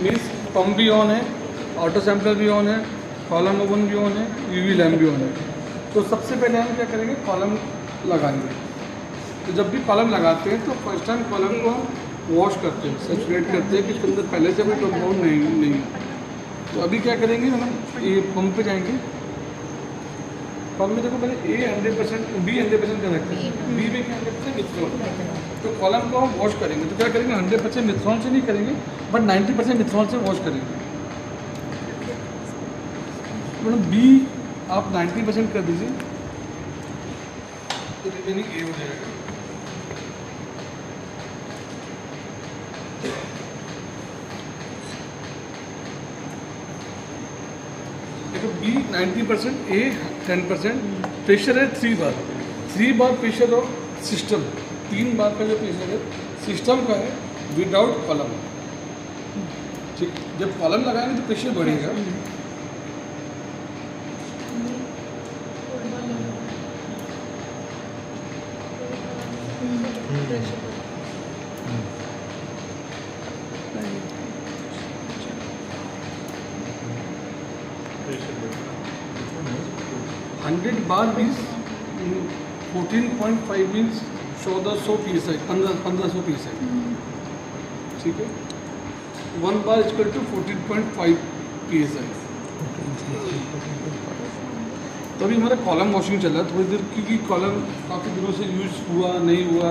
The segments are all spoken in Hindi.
मीन्स पंप भी ऑन है, ऑटो सैंपलर भी ऑन है, कॉलम ओवन भी ऑन है, यूवी लैम्प भी ऑन है। तो सबसे पहले हम क्या करेंगे, कॉलम लगाएंगे। तो जब भी कॉलम लगाते हैं तो फर्स्ट टाइम कॉलम को हम वॉश करते हैं, सेचुरेट करते हैं कि इसके अंदर पहले से कोई कंपाउंड नहीं है। तो अभी क्या करेंगे हम, ये पंप पे जाएंगे। पंप में देखो पहले A 100%, B 100% का रखते हैं, B में क्या करते हैं, मिथ्रॉन। तो कॉलम को हम वॉश करेंगे तो क्या करेंगे, 100% मिथ्रॉन से नहीं करेंगे बट 90% मिथ्रॉन से वॉश करेंगे। मतलब B आप 90% कर दीजिए तो रिमेनिंग A हो जाएगा। देखो B 90%, A 10%, प्रेशर है 3 बार प्रेशर और सिस्टम, 3 बार का जो प्रेशर है सिस्टम का है विदाउट कॉलम। ठीक, जब कॉलम लगाएंगे तो प्रेशर बढ़ेगा। हंड्रेड बार मीन्स 14.5 मीन्स 1400 PSI, 1500 PSI। ठीक है, 1 बार इक्वल टू 14.5 PSI। तो अभी हमारा कॉलम वॉशिंग चल रहा है थोड़ी देर, क्योंकि कॉलम काफ़ी दिनों से यूज हुआ नहीं हुआ,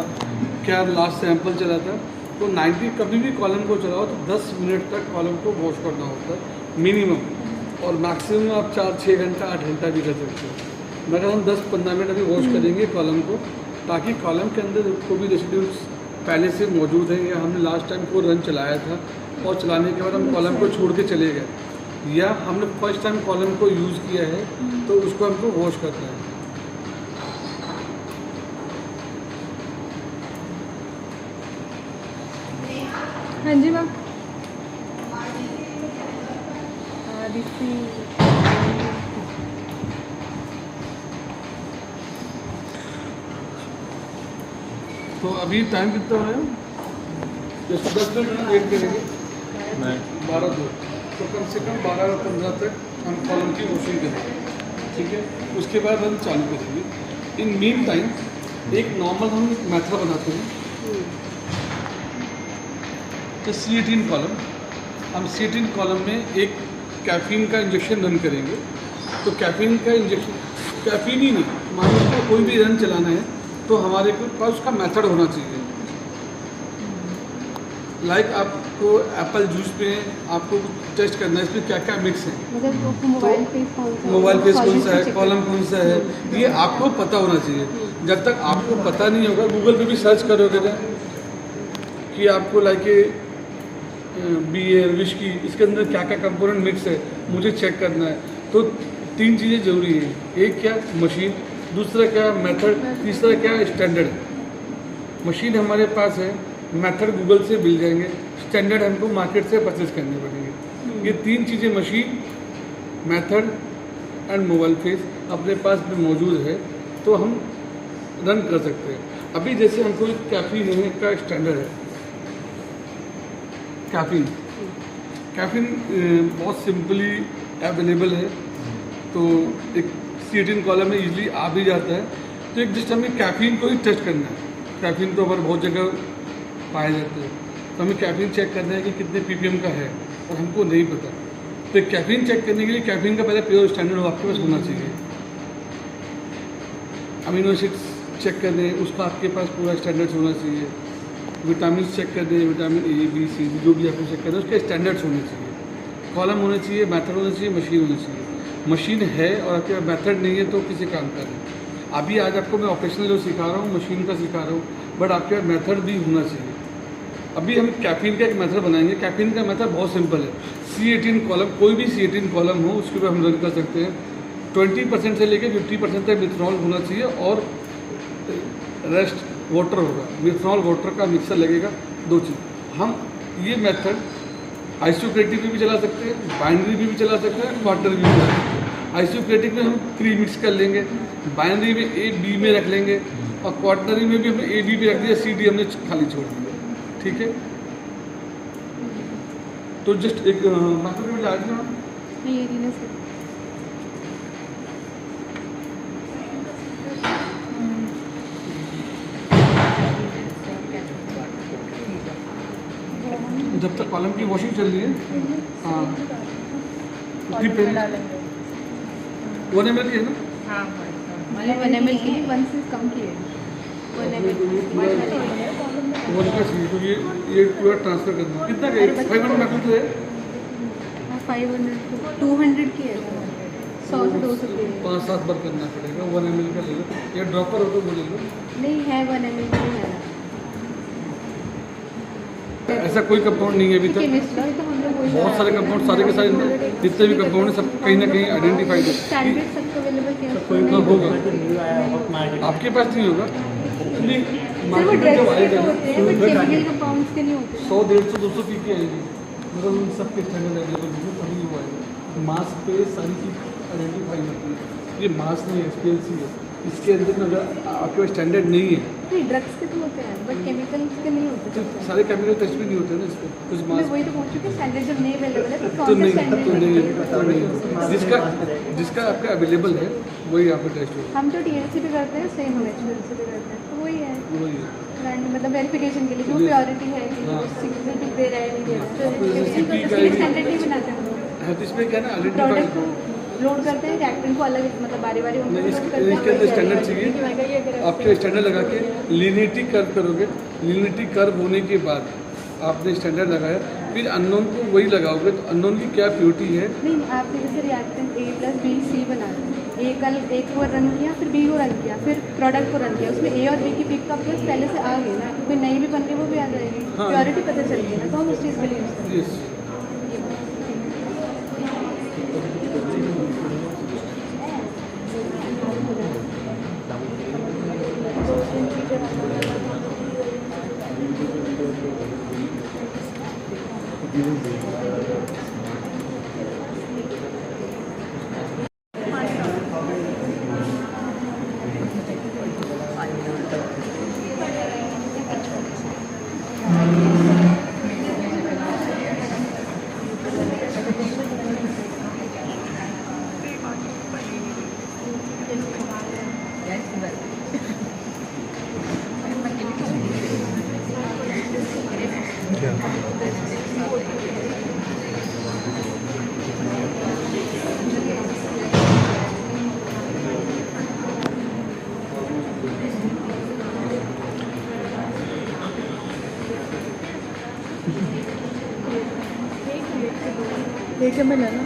क्या लास्ट सैंपल चला था। तो 90 कभी भी कॉलम को चलाओ तो 10 मिनट तक कॉलम को वॉश करना होता है मिनिमम, और मैक्सिमम आप 4-6 घंटा 8 घंटा भी कर सकते हो। मगर हम 10-15 मिनट अभी वॉश करेंगे कॉलम को, ताकि कॉलम के अंदर कोई भी रेसिड्यूज पहले से मौजूद हैं या हमने लास्ट टाइम को रन चलाया था और चलाने के बाद हम कॉलम को छोड़ के चले गए, या हमने फर्स्ट टाइम कॉलम को यूज़ किया है तो उसको हमको वॉश करना है। हाँ जी मैम। तो अभी टाइम कितना है, जैसे 10 मिनट वेट करेंगे, 12-2, तो कम से कम 12-15 तक हम कॉलम की वॉशिंग करेंगे। ठीक है, उसके बाद हम चालू करेंगे। इन मीन टाइम एक नॉर्मल हम मेथड बनाते हैं, तो C18 कॉलम, हम C18 कॉलम में एक कैफीन का इंजेक्शन रन करेंगे। तो कैफीन का इंजेक्शन, कैफीन ही नहीं, मान लो कोई भी रन चलाना है तो हमारे पास उसका मेथड होना चाहिए। लाइक आपको एप्पल जूस में आपको टेस्ट करना है इसमें क्या क्या मिक्स है, मतलब मोबाइल पेज कौन सा है, कॉलम कौन सा है, ये आपको पता होना चाहिए। जब तक आपको पता नहीं होगा, गूगल पे भी सर्च करोगे ना कि आपको लाइक बियर विस्की इसके अंदर क्या क्या कंपोनेंट मिक्स है मुझे चेक करना है, तो 3 चीज़ें ज़रूरी हैं। एक क्या, मशीन, दूसरा क्या मेथड, तीसरा क्या स्टैंडर्ड। मशीन हमारे पास है, मेथड गूगल से मिल जाएंगे, स्टैंडर्ड हमको मार्केट से परचेज करने पड़ेंगे। ये 3 चीज़ें machine, method and mobile face अपने पास में मौजूद है तो हम रन कर सकते हैं। अभी जैसे हमको कैफीन का स्टैंडर्ड है, कैफीन बहुत सिंपली अवेलेबल है, तो एक C18 कॉलम में इजीली आ भी जाता है। तो एक जस्ट हमें कैफीन को ही टेस्ट करना है। कैफीन तो हमारे बहुत जगह पाए जाते हैं, तो हमें कैफीन चेक करना है कि कितने ppm का है और हमको नहीं पता। तो कैफीन चेक करने के लिए कैफीन का पहले प्योर स्टैंडर्ड आपके पास होना चाहिए। अमीनो एसिड्स चेक करने उसका आपके पास पूरा स्टैंडर्ड्स होना चाहिए। विटामिन चेक करने, विटामिन A B C जो भी आपको चेक करना है उसके स्टैंडर्ड्स होने चाहिए। कॉलम होने चाहिए, मेथड होना चाहिए, मशीन होनी चाहिए। मशीन है और आपके पास मेथड नहीं है तो किसी काम का नहीं। अभी आज आपको मैं ऑपरेशनल जो सिखा रहा हूँ, मशीन का सिखा रहा हूँ, बट आपके पास मेथड भी होना चाहिए। अभी हम कैफीन का एक मेथड बनाएंगे। कैफीन का मेथड बहुत सिंपल है। C18 कॉलम, कोई भी C18 कॉलम हो उसके ऊपर हम रन कर सकते हैं। 20% से लेकर 50% तक मिथनॉल होना चाहिए और रेस्ट वाटर होगा। मिथनॉल वाटर का मिक्सर लगेगा, 2 चीज़। हम ये मेथड आइसोक्रेटिक में भी चला सकते हैं, बाइनरी में भी चला सकते हैं, क्वार्टनरी में भी चला सकते हैं। आइसोक्रेटिक में हम प्री मिक्स कर लेंगे, बाइनरी में A B में रख लेंगे और क्वार्टनरी में भी हमने A B पे रख दिया, C D हमने खाली छोड़ दिया। ठीक है, तो जस्ट एक बाथरूम में जा रही हूँ नहीं ये नहीं सर जब तक कॉलम की वॉशिंग चल रही है। हाँ उसकी पहले 1 ml की है ना। मैंने 1 ml के लिए 1 से कम की है 1 ml 1 का चाहिए तो ये पूरा ट्रांसफ़र करना है। कितना का 500 ml तो है 500 200 की है 100 से 200 की है 5-7 बार करना पड़ेगा। 1 ml का ले लो या ड्रॉपर हो तो वो ले लो। नहीं है 1 ml की है ऐसा कोई कंपाउंड नहीं है अभी तक। केमिस्ट तो हम लोग वही बहुत सारे कंपाउंड सारे के सारे जितने भी कंपाउंड हैं सब कहीं ना कहीं आइडेंटिफाइड है। स्टैंडर्ड सबको अवेलेबल किया हाँ होगा आपके पास नहीं होगा नहीं सर वो मार्केट में ड्रग्स जब के आएगा तो होते हैं बट केमिकल कंपाउंड्स के नहीं होते 100-150-200 पी के आएगी मतलब उन सब के स्टैंडर्ड अवेलेबल होंगे तभी वो आएगा। मास्क पे सारी चीज़ आइडेंटिफाई होती है। ये मास्क नहीं है SPLC है इसके अंदर में अगर आपके पास स्टैंडर्ड नहीं है नहीं ड्रग्स के तो होते हैं बट केमिकल्स के नहीं होते तो सारे केमिकल टेस्ट भी नहीं होते ना इसको कुछ मैं मास्क वही तो बोल चुकी स्टैंडर्ड जब नहीं अवेलेबल है तो तो कौन सा नहीं स्टैंडर्ड तो नहीं जिसका आपका अवेलेबल है वही आपका टेस्ट होगा। हम तो TLC पे करते हैं सेम नेचुरल पे करते हैं तो वही है वही है ब्रांड मतलब वेरिफिकेशन के लिए जो प्योरिटी है कि हाँ। सिग्नेचर दे रहा है नहीं दे रहा आपको है जैसे CP तो का स्टैंडर्ड नहीं बनाते हम लोग है तो इसमें क्या है ना प्रोडक्ट आइडेंटिफाई को लोड करते हैं रिएक्टेंट को अलग मतलब बारी बारी उनको नहीं, लोड करते हैं इसके अंदर स्टैंडर्ड चाहिए। आपके स्टैंडर्ड लगा के लीनिटी कर्व करोगे। लीनिटी कर्व होने के बाद आपने स्टैंडर्ड लगाया फिर अननोन को वही लगाओगे तो अननोन की क्या प्योरिटी है। नहीं आपने जैसे रिएक्टेंट A+B+C बनाते हैं A को रन किया फिर B को रन किया फिर प्रोडक्ट को रन किया उसमें A और B की पिक का प्लस पहले से आ गई ना कोई नई भी बन रही वो भी आ जाएगी हाँ। प्योरिटी पता चल गई ना तो हम उस चीज़ के लिए यूज़ करते यस एक में लेना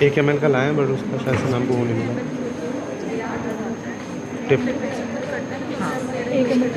1 ml का लाए बट उसका शायद से नाम को वो नहीं मिला टिप एक में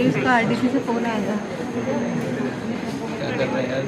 उसका RDC से फ़ोन आया था। क्या कर रहा है यार